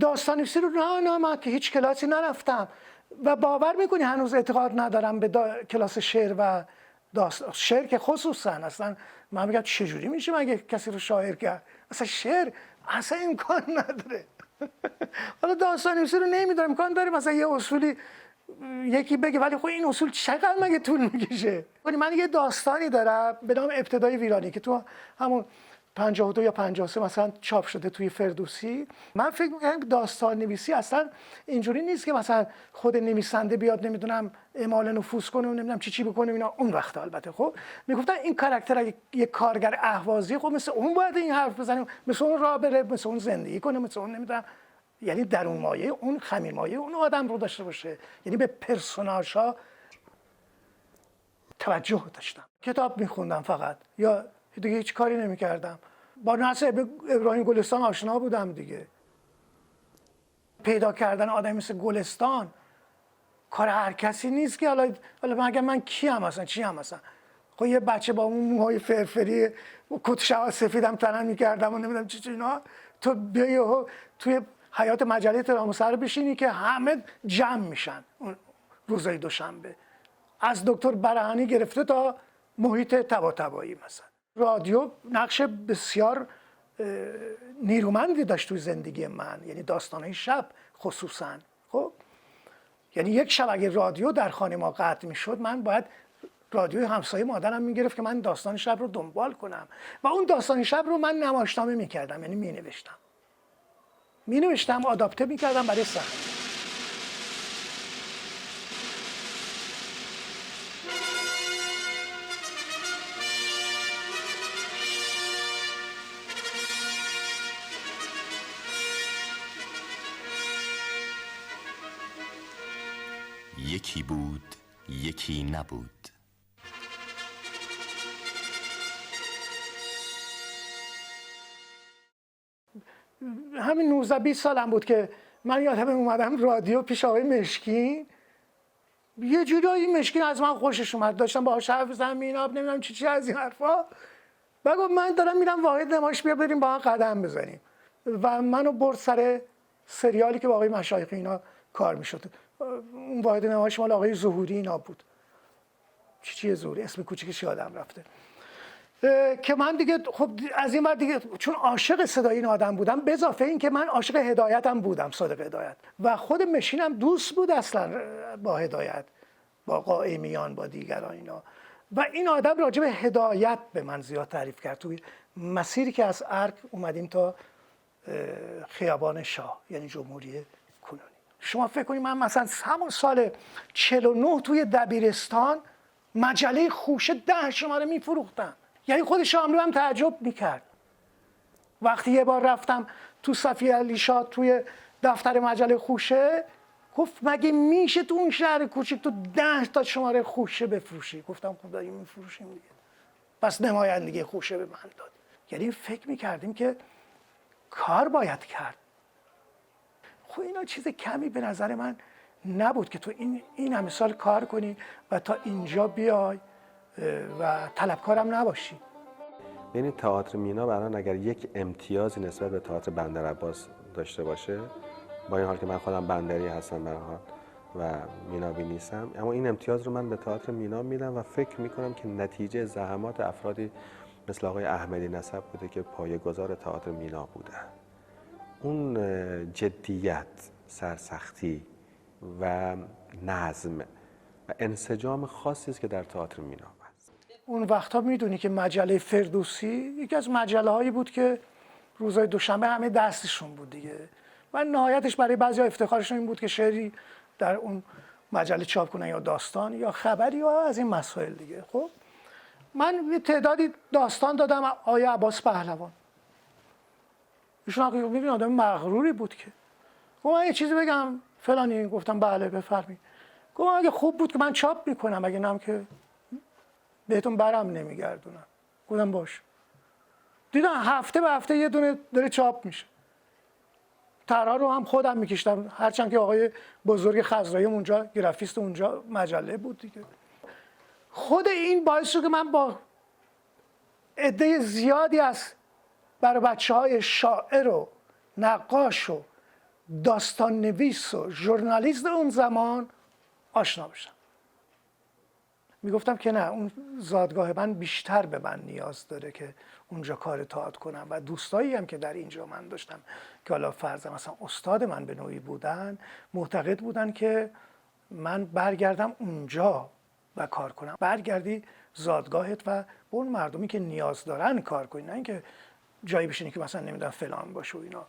داستان‌نویسی رو نه من که هیچ کلاسی نرفتم و باور میکنی هنوز اعتقاد ندارم به کلاس شعر و داستان. شعر که خصوصا اصلا من میگم چجوری میشه مگه کسی رو شاعر کرد؟ اصلا شعر اصلا امکان نداره. حالا داستان‌نویسی رو نمیدونم امکان داره مثلا یه اصولی یکی بگه، ولی خب این اصول چقدر مگه طول میکشه؟ من یه داستانی دارم به نام ابتدای ویرانی که تو همون 52 یا 53 مثلا چاپ شده توی فردوسی. من فکر می‌کنم داستان نویسی اصلا اینجوری نیست که مثلا خود نویسنده بیاد نمیدونم اعمال نفوذ کنه و نمیدونم چی بکنه اینا. اون وقت البته خب میگفتن این کاراکتر اگه یک کارگر اهوازی خب مثل اون باید این حرف بزنه، مثل اون راه بره، مثل اون زندگی کنه، مثل اون نمیدونم، یعنی درون مایه اون خمیر مایه اون آدم رو داشته باشه، یعنی به پرسوناژها توجه داشتم. کتاب میخوندم فقط یا دیگه هیچ کاری نمیکردم. با نصر ابراهیم گلستان آشنا بودم دیگه. پیدا کردن آدمی مثل گلستان کار هر کسی نیست که حالا مگه من کیم مثلا چی هم مثلا. خب یه بچه با اون موهای فرفری کت شوا سفیدم تنم میکردم و نمیدونم چی اینا، تو بیای توی حیات مجله ترام سر بشینی که همه جمع میشن اون روزای دوشنبه، از دکتر برهانی گرفته تا محیط طباطبایی. مثلا رادیو نقش بسیار نیرومندی داشت توی زندگی من، یعنی داستانهای شب خصوصا. خب یعنی یک شب اگه رادیو در خانه ما قطع میشد من باید رادیوی همسایه مادرم میگرفت که من داستان شب رو دنبال کنم و اون داستان شب رو من نمایشنامه میکردم، یعنی مینوشتم آداپته میکردم برای صحنه. یکی بود یکی نبود. همین 19 20 سالم بود که من یادم اومدم رادیو پیش آقای مشکین. یه جورایی مشکین از من خوشش اومد، داشتم باهاش حرف می‌زدم اینا نمیدونم چی از این حرفا. بعد گفت من دارم میرم واحد نمایش، بیا بریم با هم قدم بزنیم و منو برد سر سریالی که با آقای مشایخی اینا کار میشد. اون واحد نمایش مال آقای ظهوری اینا بود. چی ظهوری اسم کوچیکش یادم رفته. که من دیگه خب از این بعد دیگه چون عاشق صدای این آدم بودم، به اضافه این که من عاشق هدایتم بودم، صادق هدایت، و خود مشینم دوست بود اصلا با هدایت، با قائمیان، با دیگران اینا. و این آدم راجع به هدایت به من زیاد تعریف کرد توی مسیری که از ارگ اومدیم تا خیابان شاه، یعنی جمهوری کنونی. شما فکر کنید من مثلا همون سال 49 توی دبیرستان مجله خوشه 10 شماره میفروختم. یعنی خود شاملو هم تعجب میکرد. وقتی یه بار رفتم تو صفیه علیشاه توی دفتر مجله خوشه، گفت مگه میشه تو اون شهر کوچیک تو 10 تا شماره خوشه بفروشی؟ گفتم خب داریم میفروشیم دیگه. پس نمایندگی خوشه به من داد. یعنی فکر میکردیم که کار باید کرد. خب اینا چیز کمی به نظر من نبود که تو این همه سال کار کنی و تا اینجا بیای و طلبکارم نباشی. یعنی تئاتر مینا برای اگر یک امتیازی نسبت به تئاتر بندرعباس داشته باشه، با این حال که من خودم بندری هستم به هر حال و میناوی نیستم، اما این امتیاز رو من به تئاتر مینا میدم و فکر میکنم که نتیجه زحمات افرادی مثل آقای احمدی نسب بوده که پایه‌گذار تئاتر مینا بودن. اون جدیت، سرسختی و نظم و انسجام خاصی است که در تئاتر مینا هست. اون وقتا میدونی که مجله فردوسی یکی از مجله هایی بود که روزهای دوشنبه همه دستشون بود دیگه و نهایتش برای بعضی افتخارشون این بود که شعری در اون مجله چاپ کنن یا داستان یا خبری یا از این مسائل دیگه. خب من یه تعدادی داستان دادم آقای عباس پهلوان. ایشون میبینی آدم مغروری بود که گفت من یه چیزی بگم فلانی، گفتم بله بفرمایید. گفت اگه خوب بود که من چاپ میکنم، اگه نم که بهتون برم نمیگردونم. گفتم باش. دیدم هفته به هفته یه دونه داره چاپ میشه. طرها رو هم خودم میکشتم، هرچند که آقای بزرگ خضرایی اونجا گرافیست اونجا مجله بود دیگه. خود این باعث شد که من با عده زیادی از برای بچه‌های شاعر و نقاش و داستان نویس و ژورنالیست اون زمان آشنا بشم. میگفتم که نه، اون زادگاه من بیشتر به من نیاز داره که اونجا کار تئاتر کنم. و دوستایی هم که در اینجا من داشتم که حالا فرضاً مثلا استاد من به نوعی بودن، معتقد بودن که من برگردم اونجا و کار کنم. برگردی زادگاهت و با اون مردمی که نیاز دارن کار کنی، نه اینکه جایی بشینی که مثلا نمیدونم فلان باشه و اینا.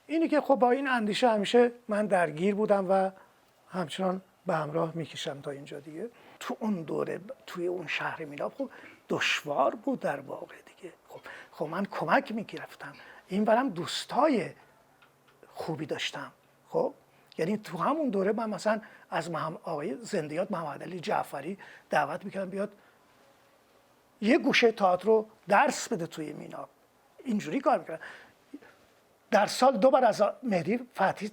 اینی که خب با این اندیشه همیشه من درگیر بودم و همچنان به همراه میکشم تا اینجا دیگه. تو اون دوره توی اون شهر میلاب خب دشوار بود در واقع دیگه. خب من کمک میگرفتم، این برم دوستای خوبی داشتم. خب یعنی تو همون دوره من مثلا از آقای زندیات محمد علی جعفری دعوت میکردم بیاد یه گوشه تئاتر رو درس بده توی میلاب. اینجوری کار میکردم. در سال 2 بار از مهدی فتحی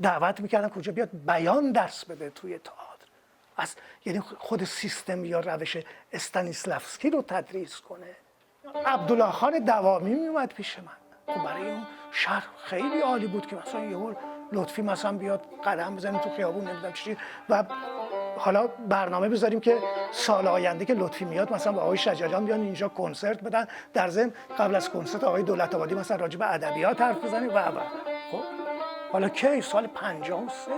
دعوت میکردن کجا بیاد بیان درس بده توی تئاتر، یعنی خود سیستم یا روش استانیسلافسکی رو تدریس کنه. عبدالله خان دوامی میومد پیش من. خب برای اون شهر خیلی عالی بود که مثلا یه بار لطفی مثلا بیاد قدم بزنیم تو خیابون نمیدونم چی، و حالا برنامه بذاریم که سال آینده که لطفی میاد مثلا با آقای شجریان بیان اینجا کنسرت بدن، در ضمن قبل از کنسرت آقای دولت آبادی مثلا راجع به ادبیات حرف بزنیم و خب حالا کی سال 53.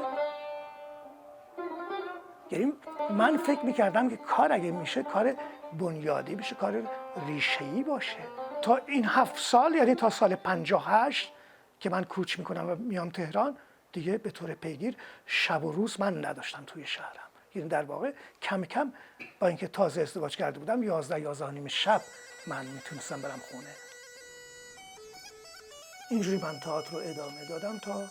یعنی من فکر میکردم که کار اگه میشه کار بنیادی بشه، کار ریشه‌ای باشه. تا این 7 سال، یعنی تا سال 58 که من کوچ میکنم و میام تهران دیگه، به طور پیگیر شب و روز من نداشتم توی شهرم. یعنی در واقع کم کم با اینکه تازه ازدواج کرده بودم 11 و نیم شب من میتونستم برم خونه. اینجوری من تئاتر رو ادامه دادم تا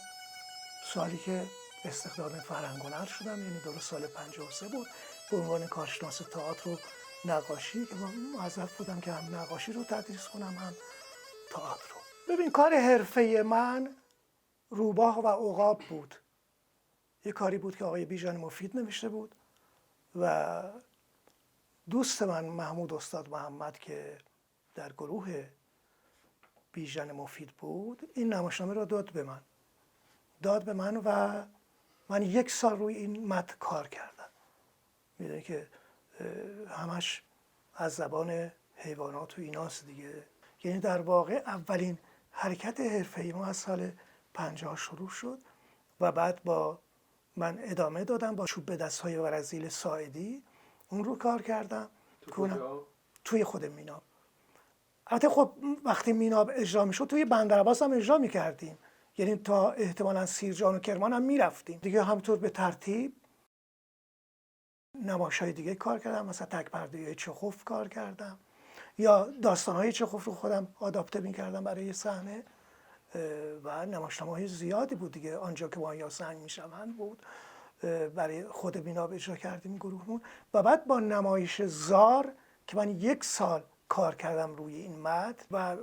سالی که استخدام فرهنگ هنر شدم، یعنی درست سال 53 بود، به عنوان کارشناس تئاتر و نقاشی که من موظف بودم که هم نقاشی رو تدریس کنم هم تئاتر رو. ببین کار حرفه‌ای من روباه و عقاب بود. یه کاری بود که آقای بیژن مفید نوشته بود و دوست من محمود استاد محمد که در گروه بیژن مفید بود این نمایشنامه رو داد به من و من 1 سال روی این متن کار کردم. میدونی که همش از زبان حیوانات و ایناست دیگه. یعنی در واقع اولین حرکت حرفه‌ای ما از سال 50 شروع شد و بعد با من ادامه دادم با چوب به دست‌های ورزیل ساعدی، اون رو کار کردم. توی خود میناب. البته خب وقتی میناب اجرا میشد توی بندرعباس هم اجرا میکردیم، یعنی تا احتمالاً سیرجان و کرمان هم میرفتیم دیگه. همطور به ترتیب نمایش‌های دیگه کار کردم، مثلا تک پرده‌های چخوف کار کردم یا داستان‌های چخوف رو خودم آداپته می‌کردم برای صحنه و نمایشنامه‌های زیادی بود دیگه. آنجا که ماهی‌ها سنگ می‌شوند بود، برای خود میناب اجرا کردیم گروهمون. و بعد با نمایش زار که من 1 سال کار کردم روی این متن و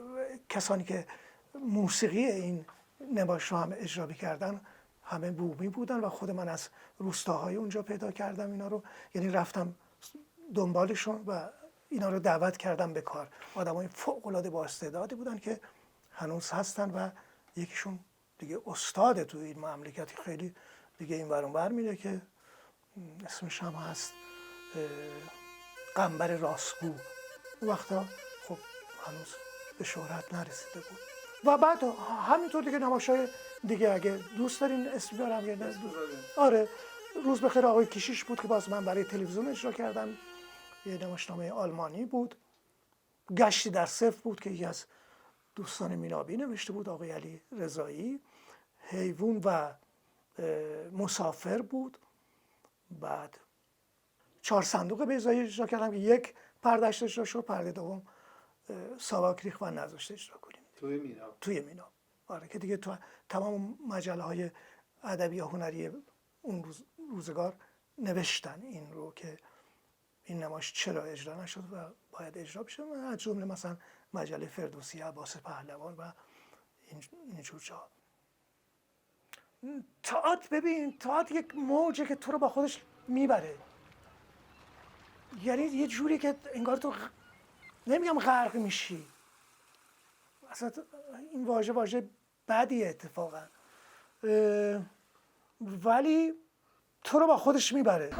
کسانی که موسیقی این نمایش رو هم اجرا کردن همه بومی بودن و خود من از روستاهای اونجا پیدا کردم اینا رو، یعنی رفتم دنبالشون و اینا رو دعوت کردم به کار. آدمای فوق‌العاده با استعدادی بودن که هنوز هستن و یکیشون دیگه استاد تو این مملکتی خیلی دیگه این ور اون ور میره که اسمش هم هست قنبر راستگو. اون وقتا خب هنوز به شهرت نرسیده بود. و بعد همینطور دیگه نمایش‌های دیگه اگه دوست دارین اسم بیارم یا نه دوست. آره، روز بخیر آقای کشیش بود که باز من برای تلویزیون اجرا کردم، یه نمایشنامه آلمانی بود. گشتی در صفر بود که یکی از دوستان مینابی نوشته بود، آقای علی رضایی. حیوان و مسافر بود. بعد 4 صندوق بیضایی اجرا کردم که 1 پردهش اجرا شد، پرده دوم ساواک ریخت و نذاشته اجرا کنیم توی میناب. آره که دیگه تو تمام مجله‌های ادبی یا هنری اون روزگار نوشتن این رو که این نمایش چرا اجرا نشد و باید اجرا بشه، از جمله مثلا مجله فردوسی، عباس پهلوان و اینجور جا. تئاتر، ببین تئاتر یک موجه که تو رو با خودش میبره، یعنی یه جوری که انگار تو نمیگم غرق میشی، اصلا این واژه بدیه اتفاقا، ولی تو رو با خودش میبره.